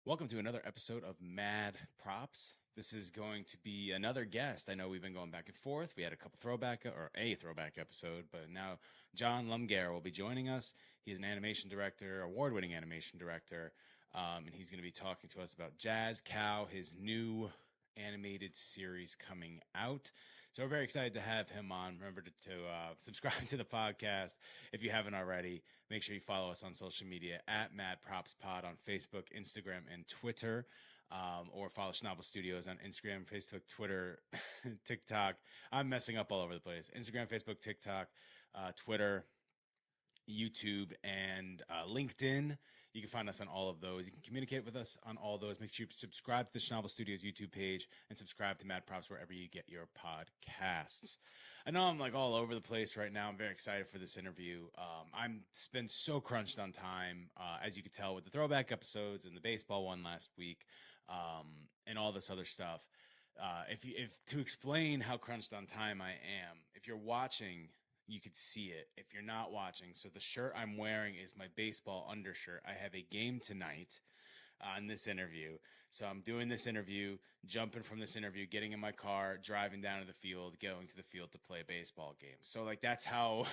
Welcome to another episode of Mad Props. This is going to be another guest. I know we've been going back and forth. We had a throwback episode, but now John Lumgair will be joining us. He's an animation director, award-winning animation director, and he's going to be talking to us about Jazz Cow, his new animated series coming out. So we're very excited to have him on. Remember to subscribe to the podcast if you haven't already. Make sure you follow us on social media at Mad Props Pod on Facebook, Instagram, and Twitter. Or follow Schnabel Studios on Instagram, Facebook, Twitter, TikTok. I'm messing up all over the place. Instagram, Facebook, TikTok, Twitter, YouTube, and LinkedIn. You can find us on all of those. You can communicate with us on all those. Make sure you subscribe to the Schnabel Studios YouTube page and subscribe to Mad Props wherever you get your podcasts. I know I'm like all over the place right now. I'm very excited for this interview. I'm been so crunched on time, as you could tell with the throwback episodes and the baseball one last week, and all this other stuff. If to explain how crunched on time I am, if you're watching, you could see it. If you're not watching, so the shirt I'm wearing is my baseball undershirt. I have a game tonight on this interview. So I'm doing this interview, jumping from this interview, getting in my car, driving down to the field, going to the field to play a baseball game. So like that's how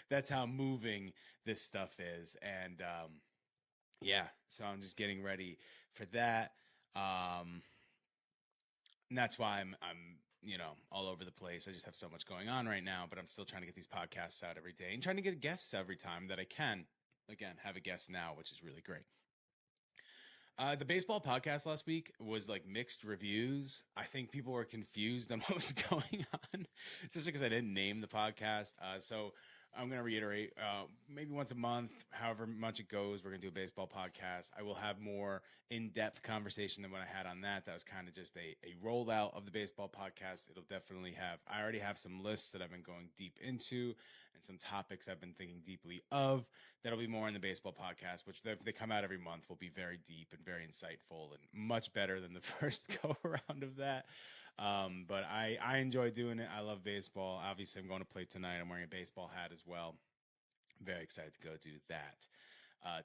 that's how moving this stuff is. And yeah, so I'm just getting ready for that. And that's why I'm all over the place. I just have so much going on right now, but I'm still trying to get these podcasts out every day and trying to get guests every time that I can. Again, have a guest now, which is really great. The baseball podcast last week was like mixed reviews. I think people were confused on what was going on, especially because I didn't name the podcast. So I'm going to reiterate, maybe once a month, however much it goes, we're going to do a baseball podcast. I will have more in-depth conversation than what I had on that. That was kind of just a rollout of the baseball podcast. It'll definitely I already have some lists that I've been going deep into and some topics I've been thinking deeply of. That'll be more in the baseball podcast, which if they come out every month will be very deep and very insightful and much better than the first go around of that. But I enjoy doing it. I love baseball. Obviously, I'm going to play tonight. I'm wearing a baseball hat as well. I'm very excited to go do that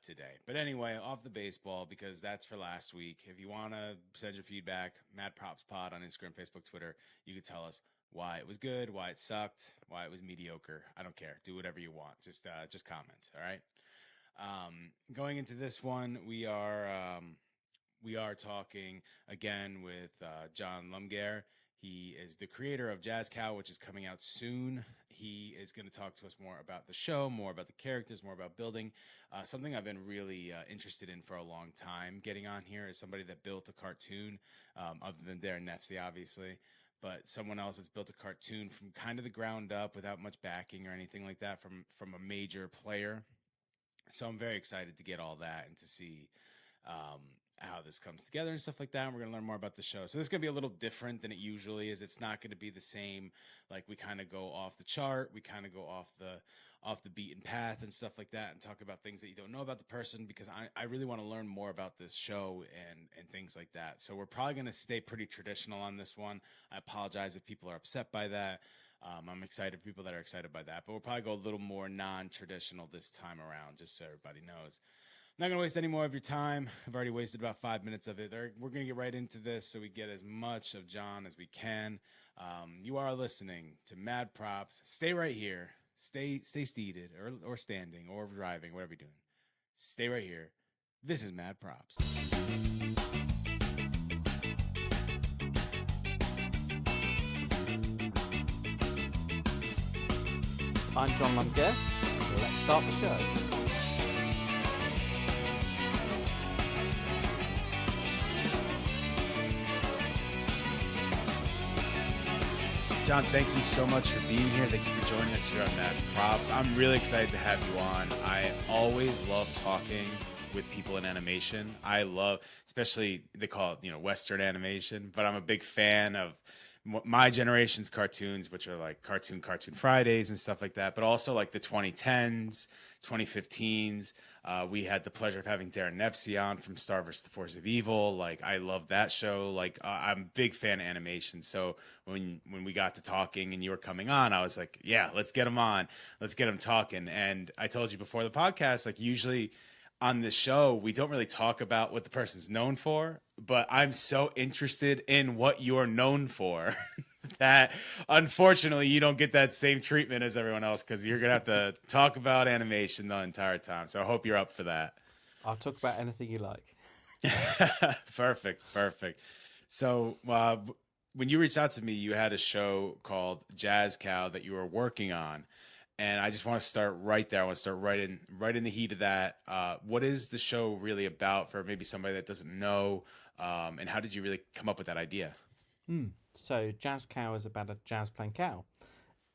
today. But anyway, off the baseball, because that's for last week. If you want to send your feedback, Mad Props Pod on Instagram, Facebook, Twitter, you can tell us why it was good, why it sucked, why it was mediocre. I don't care. Do whatever you want. Just comment. All right. Going into this one, we are talking again with John Lumgair. He is the creator of Jazz Cow, which is coming out soon. He is going to talk to us more about the show, more about the characters, more about building. Something I've been really interested in for a long time. Getting on here as somebody that built a cartoon, other than Darren Nefsey, obviously. But someone else that's built a cartoon from kind of the ground up without much backing or anything like that from a major player. So I'm very excited to get all that and to see how this comes together and stuff like that. And we're going to learn more about the show. So this is going to be a little different than it usually is. It's not going to be the same. Like we kind of go off the chart. We kind of go off the beaten path and stuff like that and talk about things that you don't know about the person, because I really want to learn more about this show and things like that. So we're probably going to stay pretty traditional on this one. I apologize if people are upset by that. I'm excited for people that are excited by that, but we'll probably go a little more non-traditional this time around, just so everybody knows. I'm not going to waste any more of your time. I've already wasted about 5 minutes of it. We're going to get right into this so we get as much of John as we can. You are listening to Mad Props. Stay right here. Stay seated or standing or driving, whatever you're doing. Stay right here. This is Mad Props. I'm John Lumgair. Let's start the show. John, thank you so much for being here. Thank you for joining us here on Mad Props. I'm really excited to have you on. I always love talking with people in animation. I love, especially they call it, Western animation, but I'm a big fan of my generation's cartoons, which are like Cartoon Fridays and stuff like that, but also like the 2010s, 2015s. We had the pleasure of having Darren Nefsey on from Star vs. the Force of Evil. Like, I love that show. Like, I'm a big fan of animation. So when we got to talking and you were coming on, I was like, yeah, let's get him on. Let's get him talking. And I told you before the podcast, like, usually on the show, we don't really talk about what the person's known for, but I'm so interested in what you're known for that unfortunately you don't get that same treatment as everyone else because you're going to have to talk about animation the entire time. So I hope you're up for that. I'll talk about anything you like. Perfect. Perfect. So, when you reached out to me, you had a show called Jazz Cow that you were working on. And I just want to start right there. I want to start right in the heat of that. What is the show really about for maybe somebody that doesn't know? And how did you really come up with that idea? So Jazz Cow is about a jazz playing cow,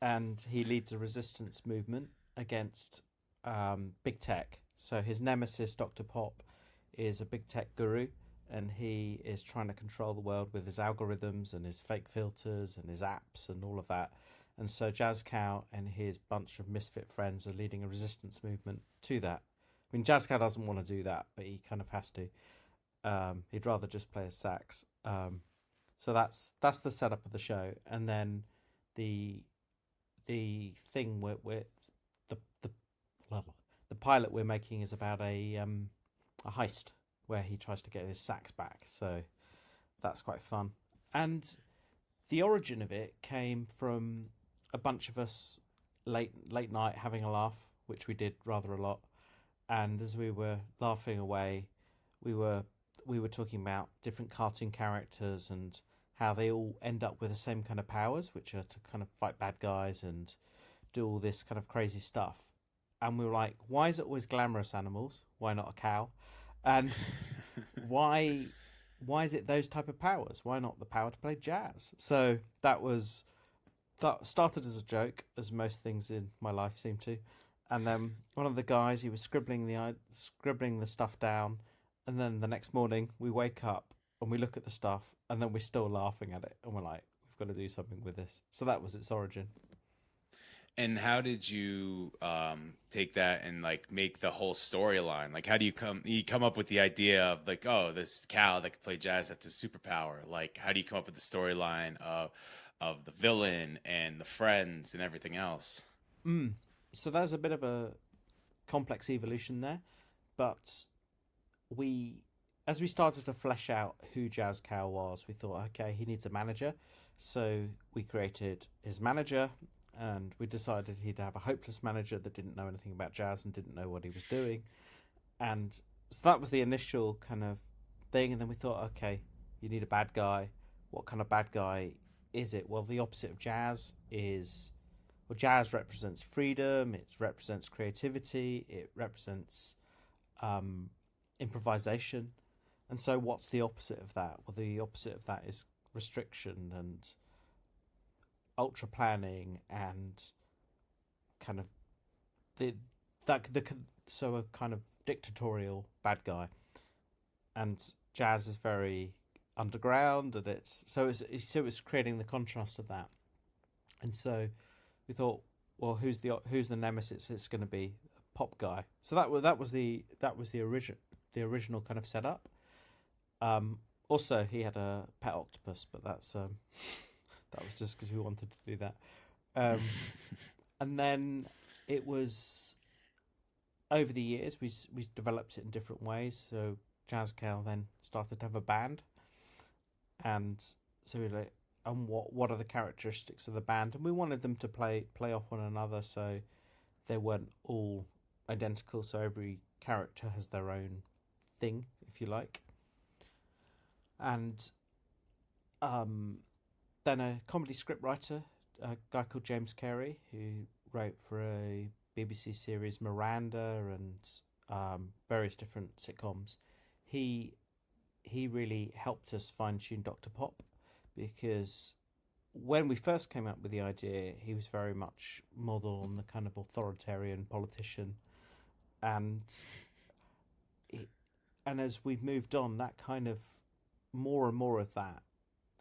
and he leads a resistance movement against big tech. So his nemesis, Dr. Pop, is a big tech guru, and he is trying to control the world with his algorithms and his fake filters and his apps and all of that. And so Jazz Cow and his bunch of misfit friends are leading a resistance movement to that. I mean, Jazz Cow doesn't want to do that, but he kind of has to. He'd rather just play a sax. So that's the setup of the show, and then the thing with the the pilot we're making is about a heist where he tries to get his sax back. So that's quite fun. And the origin of it came from a bunch of us late night having a laugh, which we did rather a lot. And as we were laughing away, we were talking about different cartoon characters and how they all end up with the same kind of powers, which are to kind of fight bad guys and do all this kind of crazy stuff. And we were like, why is it always glamorous animals? Why not a cow? And why is it those type of powers? Why not the power to play jazz? So that started as a joke, as most things in my life seem to. And then one of the guys, he was scribbling the stuff down, and then the next morning we wake up and we look at the stuff, and then we're still laughing at it, and we're like, we've got to do something with this. So that was its origin. And how did you take that and like make the whole storyline? Like, how do you come up with the idea of like, oh, this cow that can play jazz, that's a superpower? Like, how do you come up with the storyline of the villain and the friends and everything else? So there's a bit of a complex evolution there, but as we started to flesh out who Jazz Cow was, we thought, okay, he needs a manager. So we created his manager, and we decided he'd have a hopeless manager that didn't know anything about jazz and didn't know what he was doing. And so that was the initial kind of thing. And then we thought, okay, you need a bad guy. What kind of bad guy is it? Well, the opposite of jazz is... Well, jazz represents freedom, it represents creativity, it represents improvisation. And so what's the opposite of that? Well, the opposite of that is restriction and ultra planning and kind of so a kind of dictatorial bad guy. And jazz is very underground, and it's creating the contrast of that. And so we thought, well, who's the nemesis? It's going to be a pop guy. So that was the original kind of setup. Also, he had a pet octopus, but that's that was just because we wanted to do that. And then it was over the years we developed it in different ways. So Jazz Cow then started to have a band, and so we like, and what are the characteristics of the band? And we wanted them to play off one another, so they weren't all identical. So every character has their own thing, if you like. And then a comedy scriptwriter, a guy called James Carey, who wrote for a BBC series Miranda and various different sitcoms. He really helped us fine-tune Dr. Pop, because when we first came up with the idea, he was very much modelled on the kind of authoritarian politician, and as we've moved on, that kind of more and more of that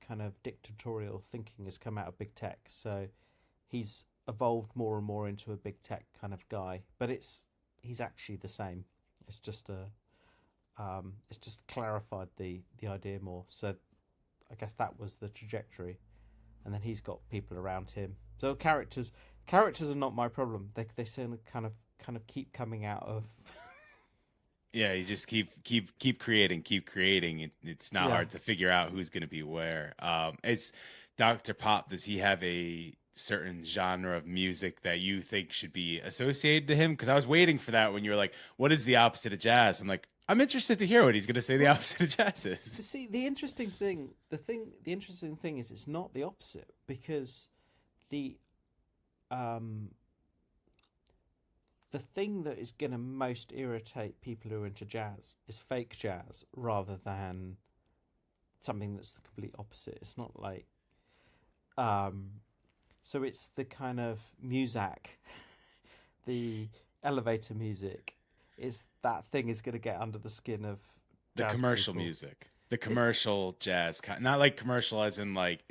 kind of dictatorial thinking has come out of big tech. So he's evolved more and more into a big tech kind of guy, but he's actually the same. It's just clarified the idea more. So I guess that was the trajectory, and then he's got people around him. So characters are not my problem. They kind of keep coming out of Yeah, you just keep creating, keep creating. It's not Yeah. hard to figure out who's going to be where. It's Dr. Pop. Does he have a certain genre of music that you think should be associated to him? Because I was waiting for that when you were like, "What is the opposite of jazz?" I'm like, I'm interested to hear what he's going to say the Well, opposite of jazz is. see, the interesting thing is it's not the opposite because the um the thing that is going to most irritate people who are into jazz is fake jazz rather than something that's the complete opposite. It's not like um so it's the kind of muzak, the elevator music. Is that thing is going to get under the skin of The jazz commercial people. music, the It's commercial jazz kind, not like commercial as in like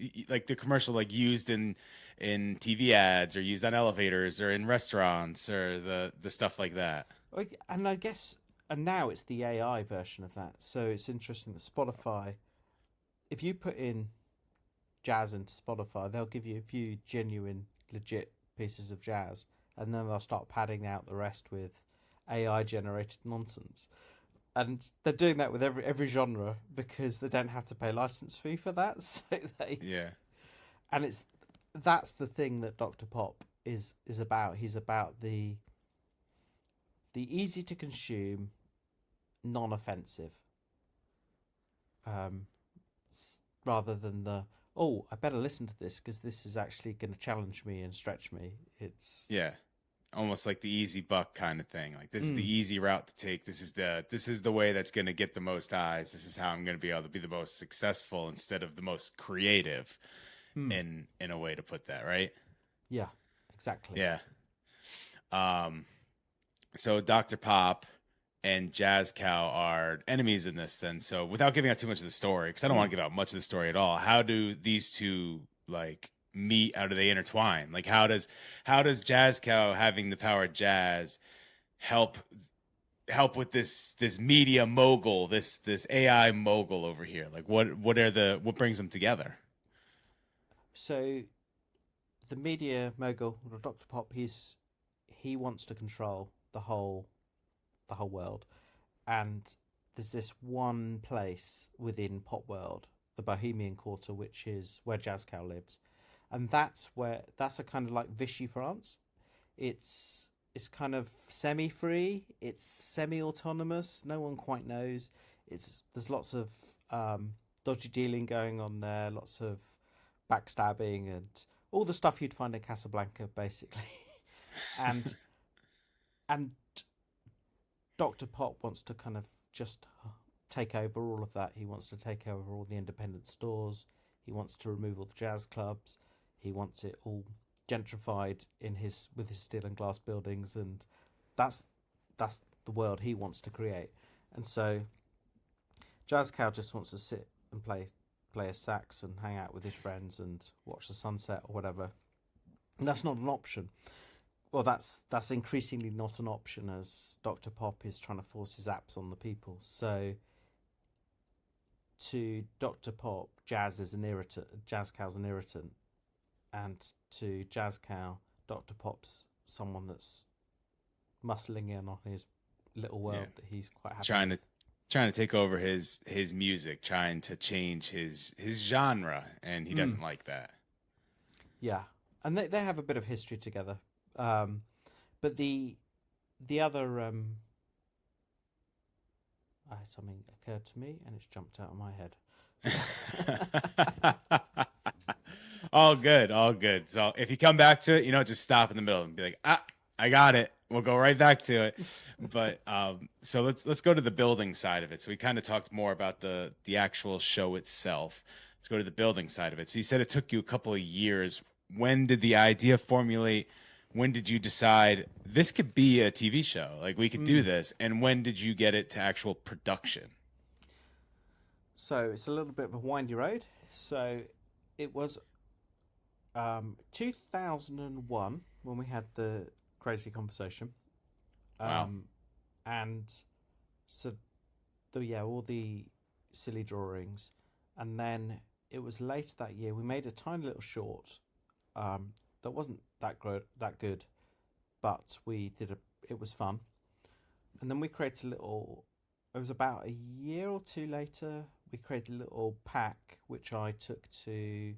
the commercial like used in TV ads or used on elevators or in restaurants or the stuff like that. and I guess and now it's the AI version of that. So it's interesting that Spotify, if you put in jazz into Spotify, they'll give you a few genuine, legit pieces of jazz, and then they'll start padding out the rest with AI generated nonsense. And they're doing that with every genre because they don't have to pay license fee for that. So they Yeah. and it's that's the thing that Dr. Pop is about. He's about the easy to consume, non-offensive, um, rather than the oh I better listen to this because this is actually going to challenge me and stretch me. It's Yeah. Almost like the easy buck kind of thing. Like this is the mm, easy route to take. This is the way that's going to get the most eyes. This is how I'm going to be able to be the most successful instead of the most creative mm, in a way to put that, right? yeah, exactly. Yeah. Um so Dr. Pop and Jazz Cow are enemies in this then. So without giving out too much of the story, because I don't want Mm. to give out much of the story at all, how do these two like meet? How do they intertwine? Like how does Jazz Cow having the power of jazz help with this media mogul, this AI mogul over here? Like what brings them together? So the media mogul, Dr. Pop, he wants to control the whole world, and there's this one place within pop world, the Bohemian Quarter, which is where Jazz Cow lives, and that's a kind of like Vichy France. It's kind of semi-free. It's semi-autonomous. No one quite knows. It's there's lots of dodgy dealing going on there. Lots of backstabbing and all the stuff you'd find in Casablanca, basically. and and Doctor Pop wants to kind of just take over all of that. He wants to take over all the independent stores. He wants to remove all the jazz clubs. He wants it all gentrified in his with his steel and glass buildings, and that's that's the world he wants to create. And so Jazz Cow just wants to sit and play a sax and hang out with his friends and watch the sunset or whatever. And that's not an option. Well, that's increasingly not an option as Dr. Pop is trying to force his apps on the people. So to Dr. Pop, jazz is an irritant, Jazz Cow's an irritant, and to Jazz Cow, Dr. Pop's someone that's muscling in on his little Yeah. world that he's quite happy Trying to with. trying to take over his music, trying to change his genre, and he Mm, doesn't like that. yeah, and they have a bit of history together. Um, but the other something occurred to me and it's jumped out of my head. All good, all good. So if you come back to it, just stop in the middle and be like, "Ah, I got it." We'll go right back to it. But so let's go to the building side of it. So we kind of talked more about the actual show itself. Let's go to the building side of it. So you said it took you a couple of years. When did the idea formulate? When did you decide this could be a TV show? Like we could do Mm. this. And when did you get it to actual production? So it's a little bit of a windy road. So it was 2001 when we had the crazy conversation. Wow. Um, and so yeah, all the silly drawings, and then it was later that year we made a tiny little short that wasn't that good, but we did it was fun, and then we created a little it was about a year or two later, we created a little pack which I took to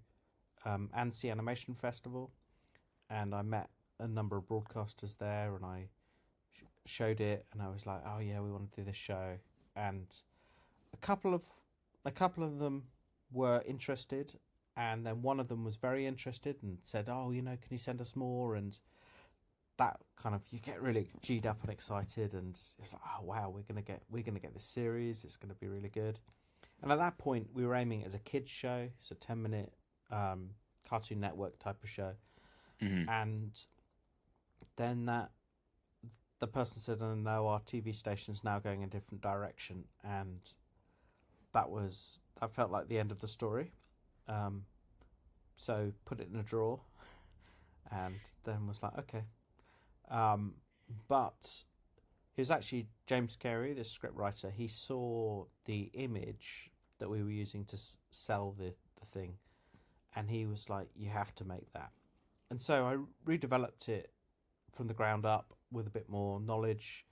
Annecy Animation Festival, and I met a number of broadcasters there, and I showed it, and I was like, "Oh yeah, we want to do this show," and a couple of them were interested, and then one of them was very interested and said, "Oh, can you send us more?" And that kind of, you get really G'd up and excited, and it's like, "Oh wow, we're gonna get this series. It's gonna be really good." And at that point, we were aiming as a kids show, so 10-minute Cartoon Network type of show, Hmm. and then the person said, "Oh no, our TV station's now going a different direction," and that felt like the end of the story. Um, so put it in a drawer, and then was like, okay. Um, but it was actually James Carey, the scriptwriter. He saw the image that we were using to sell the thing, and he was like, "You have to make that." And so I redeveloped it from the ground up with a bit more knowledge.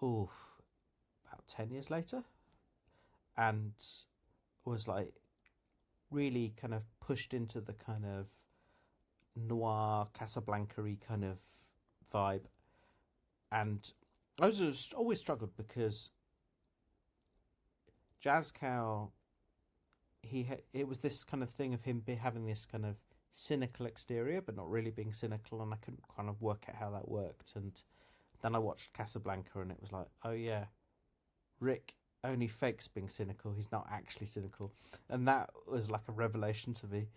Oh, about 10 years later, and was like really kind of pushed into the kind of noir Casablanca-y kind of vibe. And I was just always struggled because Jazz Cow, it was this kind of thing of him having this kind of cynical exterior but not really being cynical, and I couldn't kind of work out how that worked. And then I watched Casablanca, and it was like, oh yeah, Rick only fakes being cynical, he's not actually cynical. And that was like a revelation to me.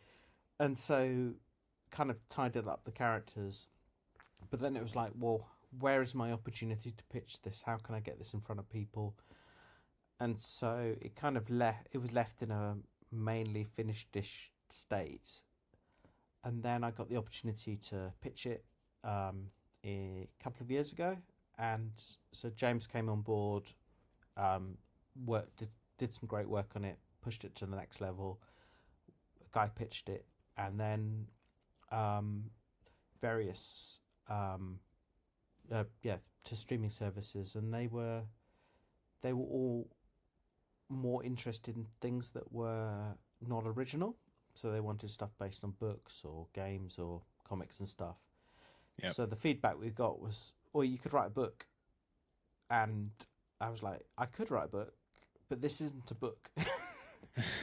And so kind of tidied up the characters, but then it was like, well, where is my opportunity to pitch this? How can I get this in front of people? And so it kind of was left in a mainly finished-ish state. And then I got the opportunity to pitch it a couple of years ago. And so James came on board, did some great work on it, pushed it to the next level. A guy pitched it, and then various to streaming services, and they were all more interested in things that were not original. So they wanted stuff based on books or games or comics and stuff. Yep. So the feedback we got was, "Oh, you could write a book," and I was like, "I could write a book, but this isn't a book."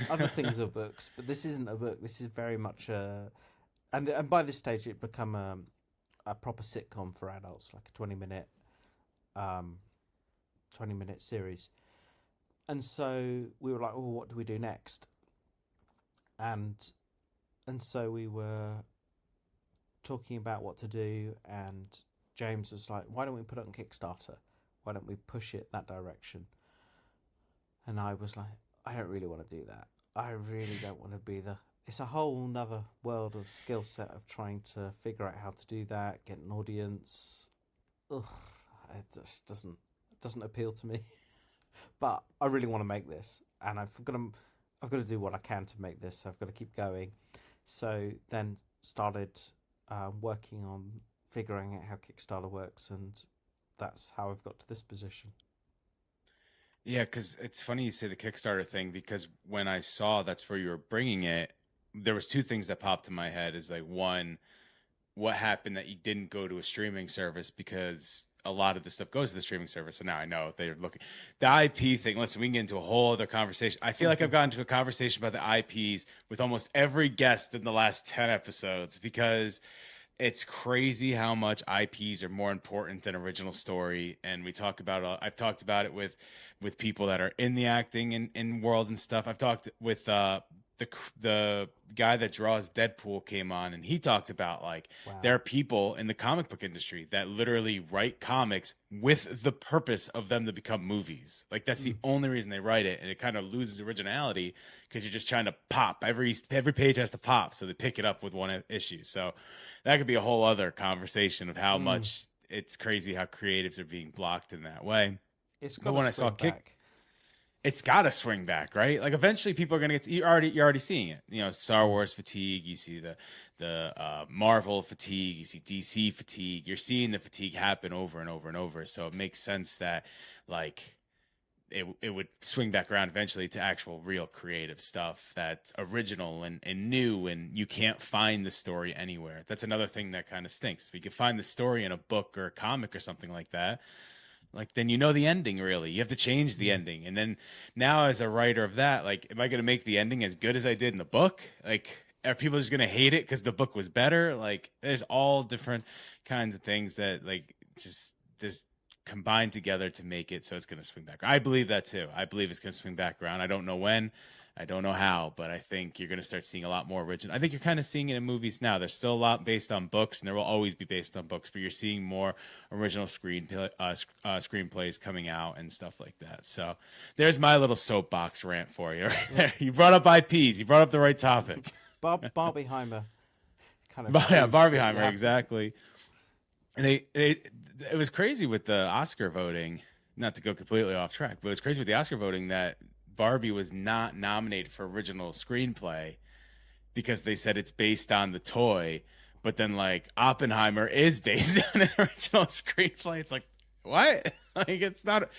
Other things are books, but this isn't a book. This is very much a, and by this stage it become a proper sitcom for adults, like a 20-minute 20-minute series. And so we were like, "Oh, what do we do next?" And so we were talking about what to do, and James was like, "Why don't we put it on Kickstarter? Why don't we push it that direction?" And I was like, "I don't really want to do that. I really don't want to be it's a whole nother world of skill set of trying to figure out how to do that, get an audience. Ugh, it just doesn't appeal to me." But I really want to make this, and I've got to do what I can to make this. So I've got to keep going. So then started working on figuring out how Kickstarter works, and that's how I've got to this position. Yeah, because it's funny you say the Kickstarter thing, because when I saw that's where you were bringing it, there was two things that popped in my head. Is like, one, what happened that you didn't go to a streaming service, because a lot of the stuff goes to the streaming service. So now I know they're looking the IP thing. Listen, we can get into a whole other conversation. I feel like I've gotten into a conversation about the IPs with almost every guest in the last 10 episodes, because it's crazy how much IPs are more important than original story. And we talk about, I've talked about it with people that are in the acting and world and stuff. I've talked with the guy that draws Deadpool came on, and he talked about like, Wow. there are people in the comic book industry that literally write comics with the purpose of them to become movies. Like that's the only reason they write it, and it kind of loses originality because you're just trying to pop. Every page has to pop, so they pick it up with one issue. So that could be a whole other conversation of how much it's crazy how creatives are being blocked in that way. It's But got when to I saw swing back. it's got to swing back, right? Like eventually people are going to get you're already seeing it. You know, Star Wars fatigue, you see the Marvel fatigue, you see DC fatigue. You're seeing the fatigue happen over and over and over. So it makes sense that like it would swing back around eventually to actual real creative stuff that's original and new, and you can't find the story anywhere. That's another thing that kind of stinks. If you can find the story in a book or a comic or something like that, like then you know the ending. Really, you have to change the ending, and then now as a writer of that, like, am I going to make the ending as good as I did in the book? Like, are people just going to hate it because the book was better? Like, there's all different kinds of things that like just combine together to make it so it's going to swing back. I believe that too. I believe it's going to swing back around. I don't know when, I don't know how, but I think you're going to start seeing a lot more original. I think you're kind of seeing it in movies now. There's still a lot based on books, and there will always be based on books, but you're seeing more original screenplays coming out and stuff like that. So there's my little soapbox rant for you right there. You brought up IPs. You brought up the right topic. Barbieheimer. Kind of. Yeah, Barbieheimer, exactly. And it was crazy with the Oscar voting, not to go completely off track, but it was crazy with the Oscar voting that Barbie was not nominated for original screenplay because they said it's based on the toy, but then like Oppenheimer is based on an original screenplay. It's like, what? Like, it's not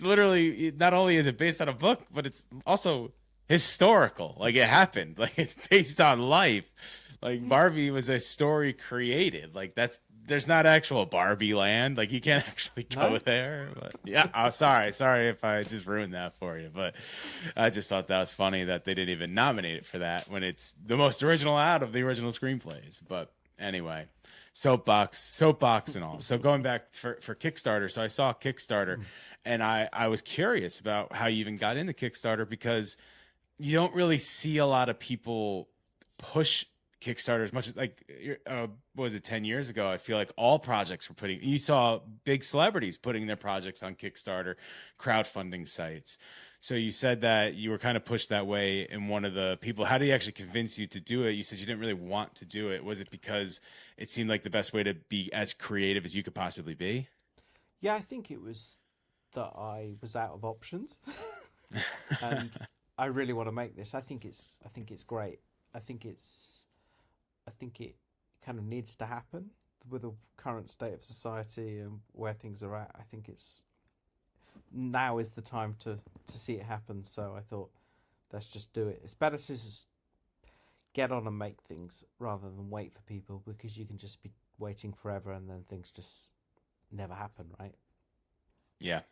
literally, not only is it based on a book, but it's also historical. Like, it happened. Like, it's based on life. Like, Barbie was a story created. Like, there's not actual Barbie land. Like, you can't actually go there. But yeah, oh, sorry if I just ruined that for you. But I just thought that was funny that they didn't even nominate it for that when it's the most original out of the original screenplays. But anyway, soapbox and all. So going back for Kickstarter. So I saw Kickstarter, and I was curious about how you even got into Kickstarter, because you don't really see a lot of people push Kickstarter as much as, like, what was it, 10 years ago? I feel like all projects were you saw big celebrities putting their projects on Kickstarter, crowdfunding sites. So you said that you were kind of pushed that way, and one of the people, how did he actually convince you to do it? You said you didn't really want to do it. Was it because it seemed like the best way to be as creative as you could possibly be? Yeah, I think it was that I was out of options, and I really want to make this. I think it's great. I think it kind of needs to happen with the current state of society and where things are at. I think now is the time to see it happen. So I thought, let's just do it. It's better to just get on and make things rather than wait for people, because you can just be waiting forever and then things just never happen, right? Yeah.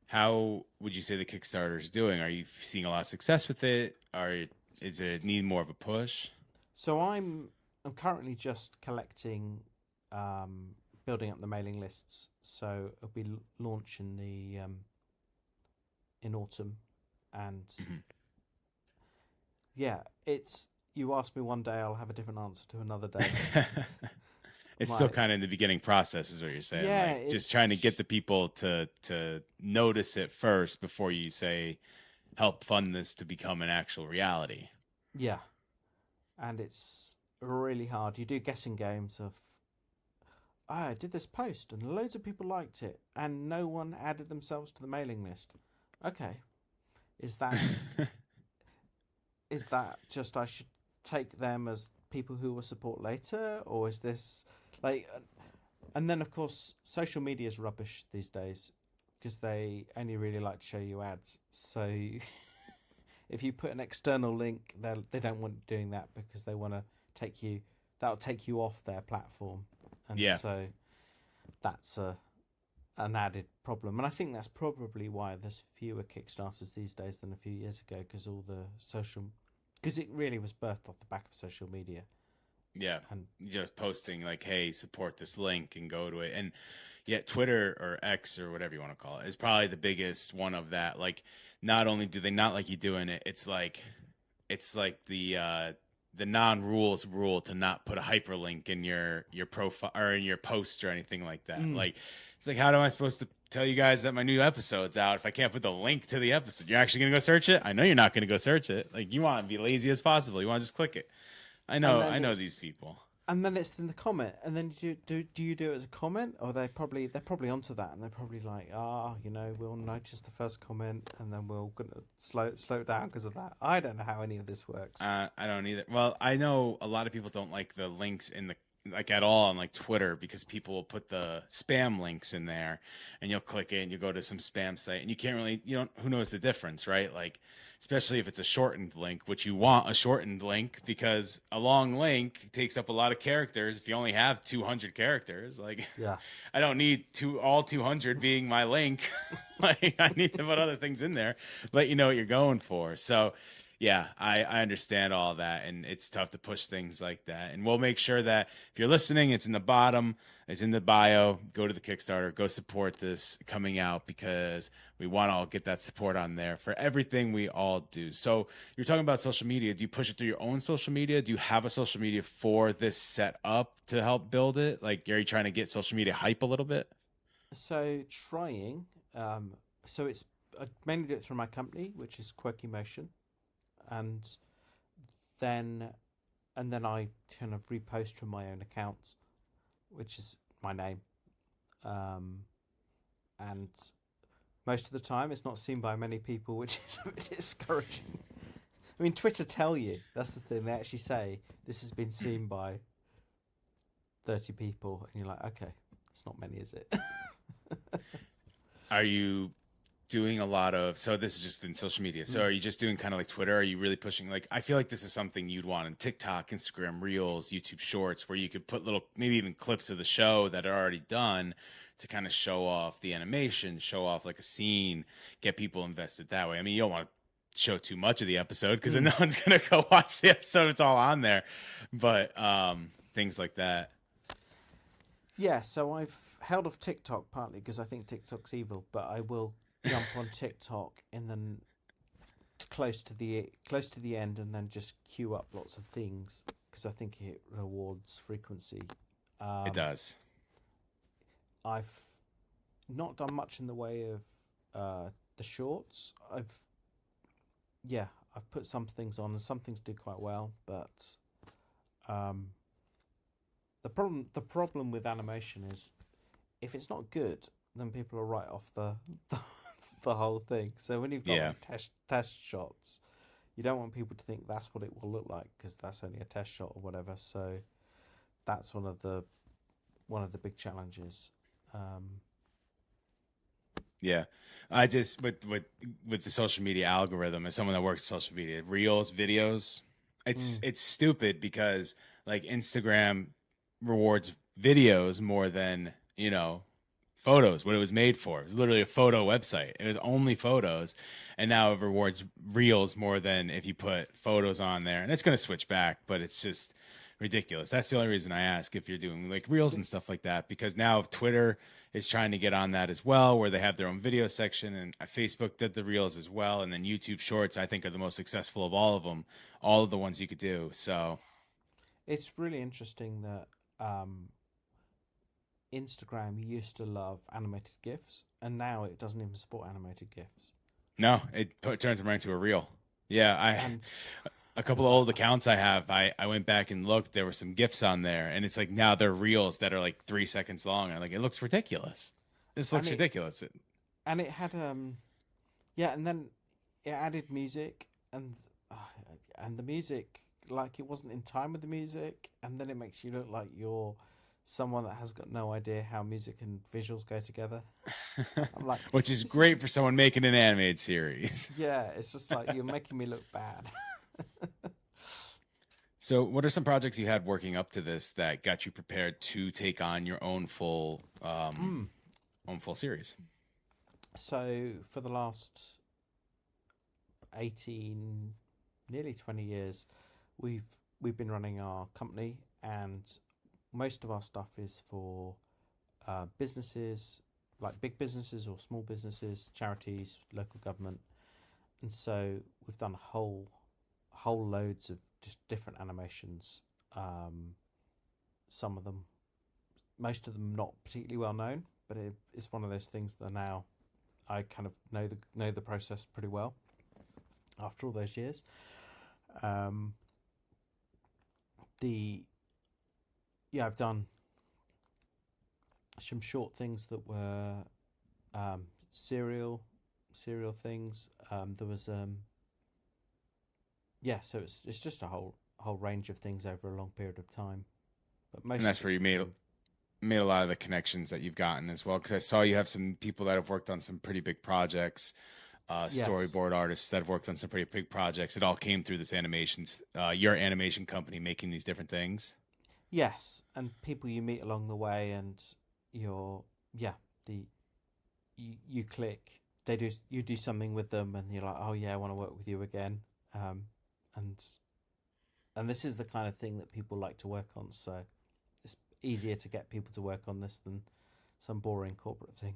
How would you say the Kickstarter is doing? Are you seeing a lot of success with it? Is it need more of a push? So I'm currently just collecting, building up the mailing lists. So it'll be launch in the in autumn, and yeah, it's. You ask me one day, I'll have a different answer to another day. It's still kind of in the beginning process, is what you're saying. Yeah, like, just trying to get the people to notice it first before you say, help fund this to become an actual reality. Yeah. And it's really hard. You do guessing games of, I did this post and loads of people liked it and no one added themselves to the mailing list. Okay. Is that just I should take them as people who will support later? Or is this like... And then, of course, social media is rubbish these days because they only really like to show you ads. So... If you put an external link, they don't want doing that because they want to that'll take you off their platform. And so that's an added problem. And I think that's probably why there's fewer Kickstarters these days than a few years ago, because it really was birthed off the back of social media. Yeah. And just posting like, hey, support this link and go to it. And yet Twitter or X or whatever you want to call it is probably the biggest one of that. Like, not only do they not like you doing it, it's like the non-rules rule to not put a hyperlink in your profile or in your post or anything like that. Like, it's like, how am I supposed to tell you guys that my new episode's out if I can't put the link to the episode? You're actually gonna go search it? I know you're not gonna go search it. Like, you want to be lazy as possible. You want to just click it. I know these people. And then it's in the comment, and then do you do it as a comment, or they're probably onto that, and they're probably like, we'll notice the first comment, and then we're gonna slow it down because of that. I don't know how any of this works. I don't either. Well, I know a lot of people don't like the links in like at all on like Twitter, because people will put the spam links in there, and you'll click it and you go to some spam site, and you can't really, you don't, who knows the difference, right? Like, especially if it's a shortened link, which you want a shortened link, because a long link takes up a lot of characters. If you only have 200 characters, like, Yeah. I don't need all 200 being my link. Like, I need to put other things in there, let you know what you're going for. So yeah, I understand all that, and it's tough to push things like that. And we'll make sure that if you're listening, it's in the bottom, it's in the bio. Go to the Kickstarter, go support this coming out, because we want to all get that support on there for everything we all do. So you're talking about social media. Do you push it through your own social media? Do you have a social media for this set up to help build it? Like, are you trying to get social media hype a little bit? So trying. So it's I mainly do it through my company, which is Quirky Motion, and then I kind of repost from my own accounts, which is my name, and most of the time it's not seen by many people, which is a bit discouraging. I mean, Twitter tell you, that's the thing, they actually say this has been seen by 30 people, and you're like, okay, it's not many, is it? Are you doing a lot of, so this is just in social media, so are you just doing kind of like Twitter? Are you really pushing, like, I feel like this is something you'd want on TikTok, Instagram Reels, YouTube Shorts, where you could put little, maybe even clips of the show that are already done, to kind of show off the animation, show off like a scene, get people invested that way. I mean, you don't want to show too much of the episode, because then no one's gonna go watch the episode, it's all on there. But things like that. Yeah, so I've held off TikTok partly because I think TikTok's evil, but I will jump on TikTok and then close to the end, and then just queue up lots of things, because I think it rewards frequency. It does. I've not done much in the way of the shorts. I've put some things on, and some things do quite well, but the problem with animation is, if it's not good, then people will write off the whole thing. So when you've got like test shots, you don't want people to think that's what it will look like, because that's only a test shot or whatever. So that's one of the big challenges. Yeah, I just, with the social media algorithm, as someone that works social media, Reels, videos, it's stupid, because like Instagram rewards videos more than, photos. What it was made for, it was literally a photo website. It was only photos, and now it rewards Reels more than if you put photos on there. And it's going to switch back, but it's just ridiculous. That's the only reason I ask if you're doing like Reels and stuff like that, because now Twitter is trying to get on that as well, where they have their own video section, and Facebook did the Reels as well, and then YouTube Shorts, I think, are the most successful of all of them, all of the ones you could do. So it's really interesting that Instagram used to love animated GIFs, and now it doesn't even support animated GIFs. no, it turns them right into a reel. Yeah, a couple of old accounts I have, I went back and looked. There were some GIFs on there, and it's like now they're reels that are like 3 seconds long. And like, it looks ridiculous. This looks ridiculous. And it had and then it added music, and the music, like, it wasn't in time with the music, and then it makes you look like you're someone that has got no idea how music and visuals go together. I'm like, which is great for someone making an animated series. Yeah, it's just like, you're making me look bad. So what are some projects you had working up to this that got you prepared to take on your own full series? So for the last nearly 20 years, we've been running our company, and most of our stuff is for businesses, like big businesses or small businesses, charities, local government. And so we've done whole loads of just different animations. Some of them, most of them not particularly well known, but it's one of those things that now I kind of know the process pretty well after all those years. I've done some short things that were serial things. There was so it's just a whole range of things over a long period of time. but And most of that's where it's you made been made a lot of the connections that you've gotten as well. Because I saw you have some people that have worked on some pretty big projects, yes, storyboard artists that have worked on some pretty big projects. It all came through this animations, your animation company making these different things. yes, and people you meet along the way, and you're yeah the you click. They do you do something with them, and you're like, oh yeah, I want to work with you again. Um, and this is the kind of thing that people like to work on. So it's easier to get people to work on this than some boring corporate thing.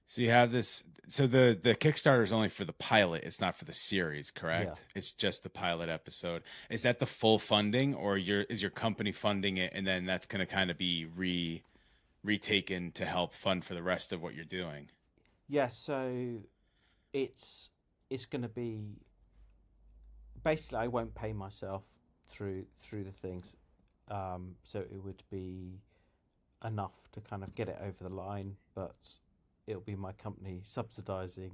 So you have this. So the Kickstarter is only for the pilot. It's not for the series, Yeah. correct? It's just the pilot episode. Is that the full funding, or is your company funding it, and then that's going to kind of be retaken to help fund for the rest of what you're doing? Yeah, so it's going to be basically I won't pay myself through the things, so it would be enough to kind of get it over the line, but it'll be my company subsidizing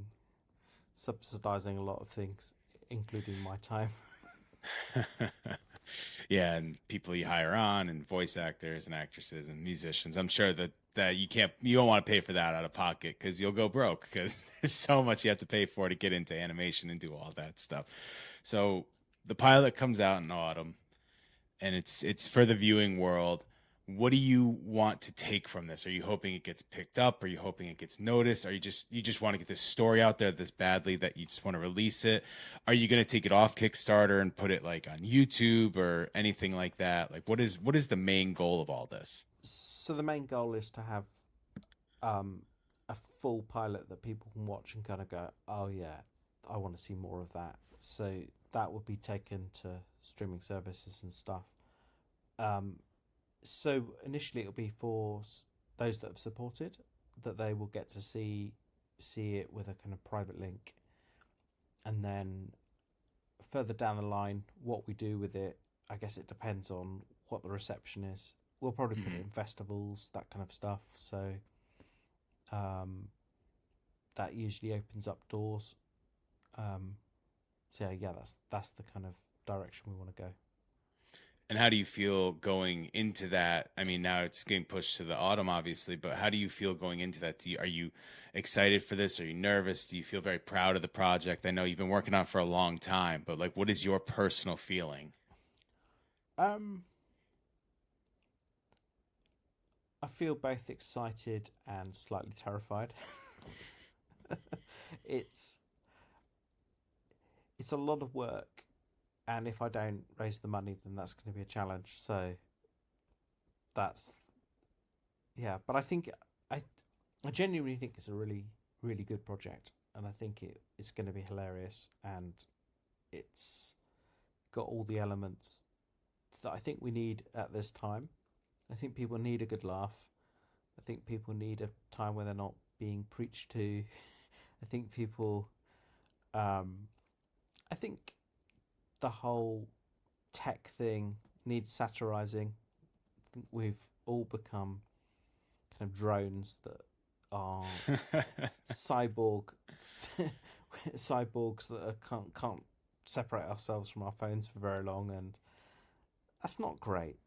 a lot of things, including my time. Yeah, and people you hire on, and voice actors and actresses and musicians. I'm sure that you don't want to pay for that out of pocket because you'll go broke because there's so much you have to pay for to get into animation and do all that stuff. So the pilot comes out in autumn, and it's for the viewing world. What do you want to take from this? Are you hoping it gets picked up? Are you hoping it gets noticed? Are you just want to get this story out there this badly that you just want to release it? Are you going to take it off Kickstarter and put it like on YouTube or anything like that? Like what is the main goal of all this? So the main goal is to have um, a full pilot that people can watch and kind of go, oh yeah, I want to see more of that. So that would be taken to streaming services and stuff. Um, so initially it'll be for those that have supported, that they will get to see it with a kind of private link, and then further down the line, what we do with it, I guess it depends on what the reception is. We'll probably put it Mhm. in festivals, that kind of stuff. So um, that usually opens up doors. Um, so yeah, that's the kind of direction we want to go. And how do you feel going into that? I mean, now it's getting pushed to the autumn, obviously, but how do you feel going into that? Are you excited for this? Are you nervous? Do you feel very proud of the project? I know you've been working on it for a long time, but like, what is your personal feeling? Um, I feel both excited and slightly terrified. it's it's a lot of work, and if I don't raise the money, then that's going to be a challenge. So that's yeah. But I I genuinely think it's a really good project, and I think it's going to be hilarious, and it's got all the elements that I think we need at this time. I think people need a good laugh. I think people need a time where they're not being preached to. I think people, um, I think the whole tech thing needs satirizing. I think we've all become kind of drones that are cyborg cyborgs that can't separate ourselves from our phones for very long, and that's not great.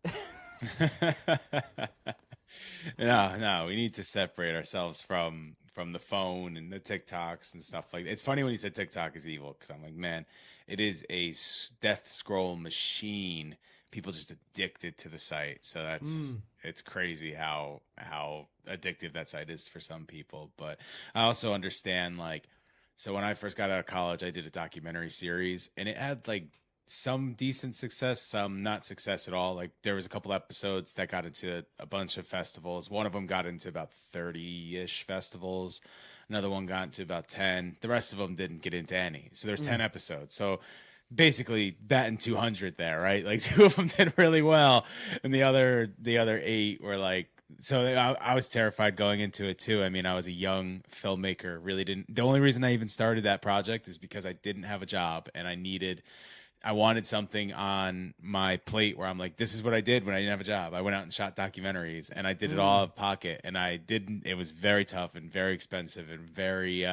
No, we need to separate ourselves from the phone and the TikToks and stuff like that. It's funny when you said TikTok is evil because I'm like, man, it is a death scroll machine. People just addicted to the site, so Mm. it's crazy how addictive that site is for some people. But I also understand like, so when I first got out of college, I did a documentary series, and it had like some decent success, some not success at all. Like there was a couple episodes that got into a bunch of festivals. One of them got into about 30-ish festivals. Another one got into about 10. The rest of them didn't get into any. So there's Mm. 10 episodes. So basically batting 200 there, right? Like two of them did really well, and the other eight were like. So I was terrified going into it too. I mean, I was a young filmmaker. Really didn't. The only reason I even started that project is because I didn't have a job and I wanted something on my plate where I'm like, this is what I did when I didn't have a job. I went out and shot documentaries, and I did it all Mm. out of pocket, and I didn't. It was very tough and very expensive and very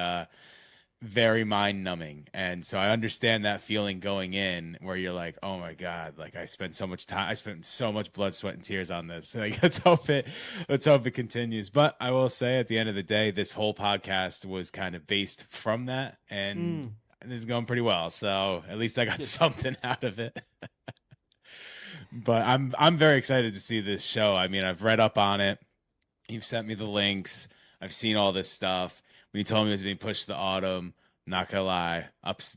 very mind numbing. And so I understand that feeling going in where you're like, oh my God, like I spent so much time, I spent so much blood, sweat, and tears on this. Like let's hope it continues. But I will say at the end of the day, this whole podcast was kind of based from that, and Mm, this is going pretty well. So at least I got good. something out of it. But I'm very excited to see this show. I mean, I've read up on it. You've sent me the links. I've seen all this stuff. When you told me it was being pushed to the autumn, not gonna lie,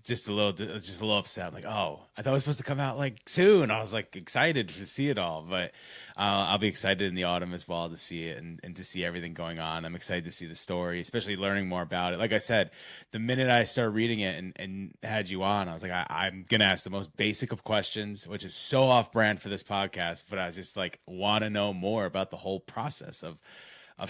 just a little upset. I'm like, oh, I thought it was supposed to come out like soon. I was like excited to see it all, but I'll be excited in the autumn as well to see it and to see everything going on. I'm excited to see the story, especially learning more about it. Like I said, the minute I started reading it and had you on, I was like, I'm gonna ask the most basic of questions, which is so off brand for this podcast, but I just like want to know more about the whole process of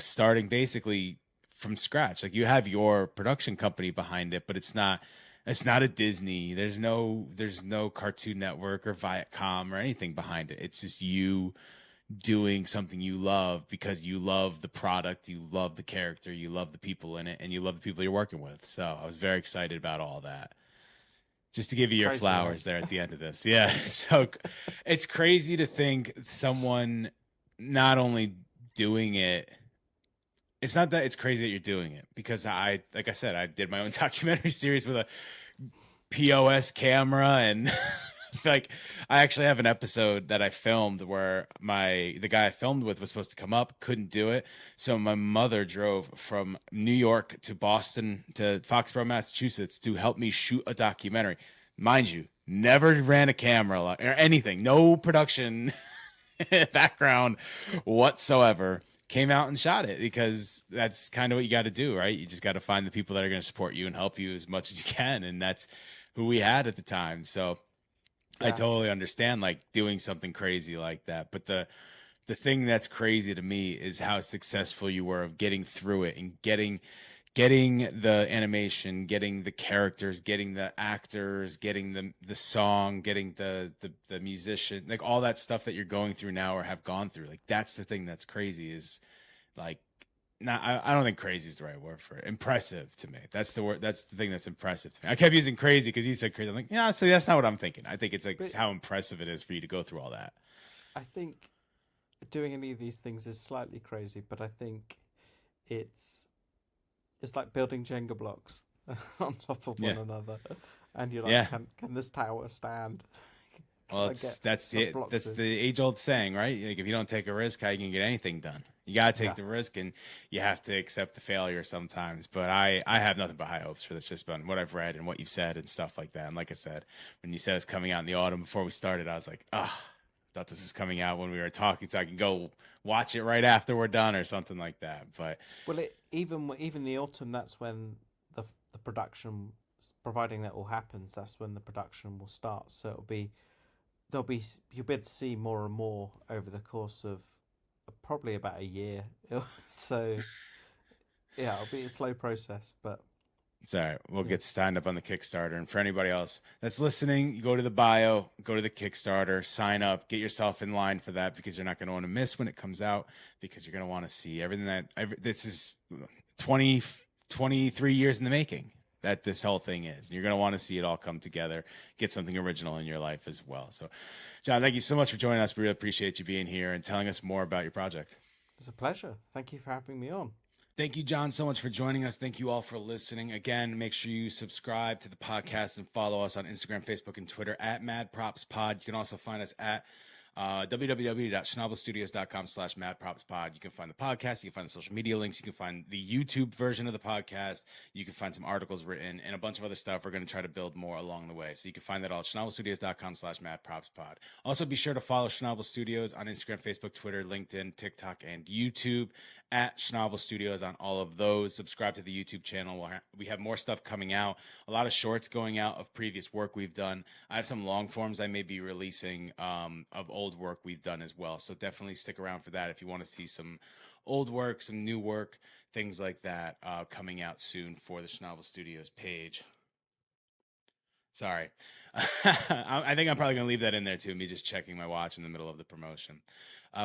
starting basically from scratch. Like you have your production company behind it, but it's not a Disney. There's no Cartoon Network or Viacom or anything behind it. It's just you doing something you love because you love the product, you love the character, you love the people in it, and you love the people you're working with. So I was very excited about all that. Just to give you your Crazy, right? flowers there at the end of this. Yeah. So it's crazy to think someone not only doing it, it's not that it's crazy that you're doing it because like I said, I did my own documentary series with a POS camera and like I actually have an episode that I filmed where the guy I filmed with was supposed to come up, couldn't do it. So my mother drove from New York to Boston to Foxborough, Massachusetts to help me shoot a documentary. Mind you, never ran a camera or anything, no production background whatsoever. Came out and shot it because that's kind of what you got to do, right? You just got to find the people that are going to support you and help you as much as you can, and that's who we had at the time. So I Yeah. totally understand like doing something crazy like that, but the thing that's crazy to me is how successful you were of getting through it and getting the animation, getting the characters, getting the actors, getting the song, getting the musician, like all that stuff that you're going through now or have gone through. Like that's the thing that's crazy is like not I don't think crazy is the right word for it. Impressive to me. That's the word. That's the thing that's impressive to me. I kept using crazy because you said crazy. I'm like, yeah, so that's not what I'm thinking. I think it's like But how impressive it is for you to go through all that. I think doing any of these things is slightly crazy, but I think it's it's like building Jenga blocks on top of one Yeah, another, and you're like, yeah. can this tower stand? Can Well, I get that's the blocks that's in? the age old saying, right? Like if you don't take a risk, how you can get anything done? You gotta take Yeah, the risk, and you have to accept the failure sometimes. But I have nothing but high hopes for this, just on what I've read and what you've said and stuff like that. And like I said, when you said it's coming out in the autumn before we started, I was like, ah, thought this was coming out when we were talking, so I can go watch it right after we're done or something like that. But well, even the autumn, that's when the production, providing that all happens, that's when the production will start. So there'll be you'll be able to see more and more over the course of probably about a year. So yeah, it'll be a slow process, but it's all right. We'll yeah, get signed up on the Kickstarter. And for anybody else that's listening, you go to the bio, go to the Kickstarter, sign up, get yourself in line for that because you're not going to want to miss when it comes out because you're going to want to see everything this is 20, 23 years in the making that this whole thing is. And you're going to want to see it all come together, get something original in your life as well. So, John, thank you so much for joining us. We really appreciate you being here and telling us more about your project. it's a pleasure. Thank you for having me on. Thank you, John, so much for joining us. Thank you all for listening. Again, make sure you subscribe to the podcast and follow us on Instagram, Facebook, and Twitter at Mad Props Pod. You can also find us at www.schnabelstudios.com/madpropspod. You can find the podcast. You can find the social media links. You can find the YouTube version of the podcast. You can find some articles written and a bunch of other stuff. We're going to try to build more along the way. So you can find that all at schnabelstudios.com/madpropspod. Also, be sure to follow Schnabel Studios on Instagram, Facebook, Twitter, LinkedIn, TikTok, and YouTube at Schnabel Studios on all of those. Subscribe to the YouTube channel. We have more stuff coming out. A lot of shorts going out of previous work we've done. I have some long forms I may be releasing of old work we've done as well. So definitely stick around for that if you want to see some old work, some new work, things like that coming out soon for the Schnabel Studios page. Sorry. I think I'm probably going to leave that in there too, me just checking my watch in the middle of the promotion.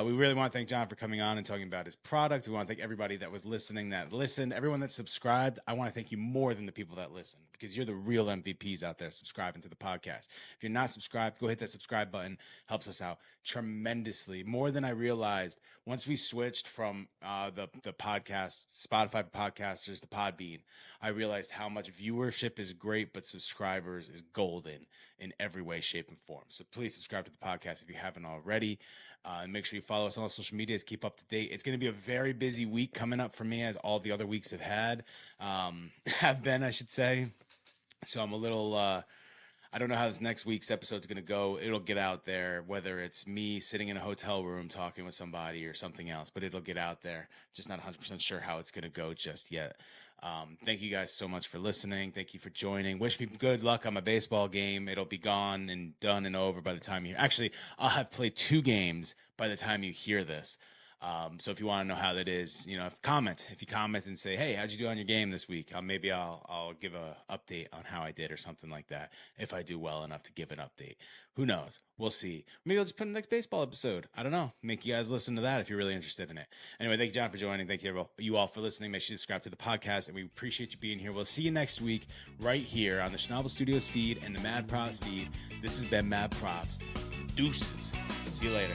We really want to thank John for coming on and talking about his product. We want to thank everybody that was listening, that listened, everyone that subscribed. I want to thank you more than the people that listen, because you're the real MVPs out there subscribing to the podcast. If you're not subscribed, go hit that subscribe button. Helps us out tremendously, more than I realized. Once we switched from the podcast, Spotify for podcasters, to Podbean, I realized how much viewership is great, but subscribers is golden in every way, shape, and form. So please subscribe to the podcast if you haven't already. And make sure you follow us on all social medias. Keep up to date. It's going to be a very busy week coming up for me, as all the other weeks have been, I should say. So I'm a little, I don't know how this next week's episode is going to go. It'll get out there, whether it's me sitting in a hotel room talking with somebody or something else, but it'll get out there. Just not 100% sure how it's going to go just yet. Thank you guys so much for listening. Thank you for joining. Wish me good luck on my baseball game. It'll be gone and done and over by the time you... Actually, I'll have played 2 games by the time you hear this. So if you want to know how that is, if you comment and say, hey, how'd you do on your game this week? Maybe I'll give a update on how I did or something like that. If I do well enough to give an update, who knows? We'll see. Maybe I'll just put in the next baseball episode. I don't know. Make you guys listen to that if you're really interested in it. Anyway, thank you, John, for joining. Thank you all for listening. Make sure you subscribe to the podcast, and we appreciate you being here. We'll see you next week right here on the Schnabel Studios feed and the Mad Props feed. This has been Mad Props. Deuces. See you later.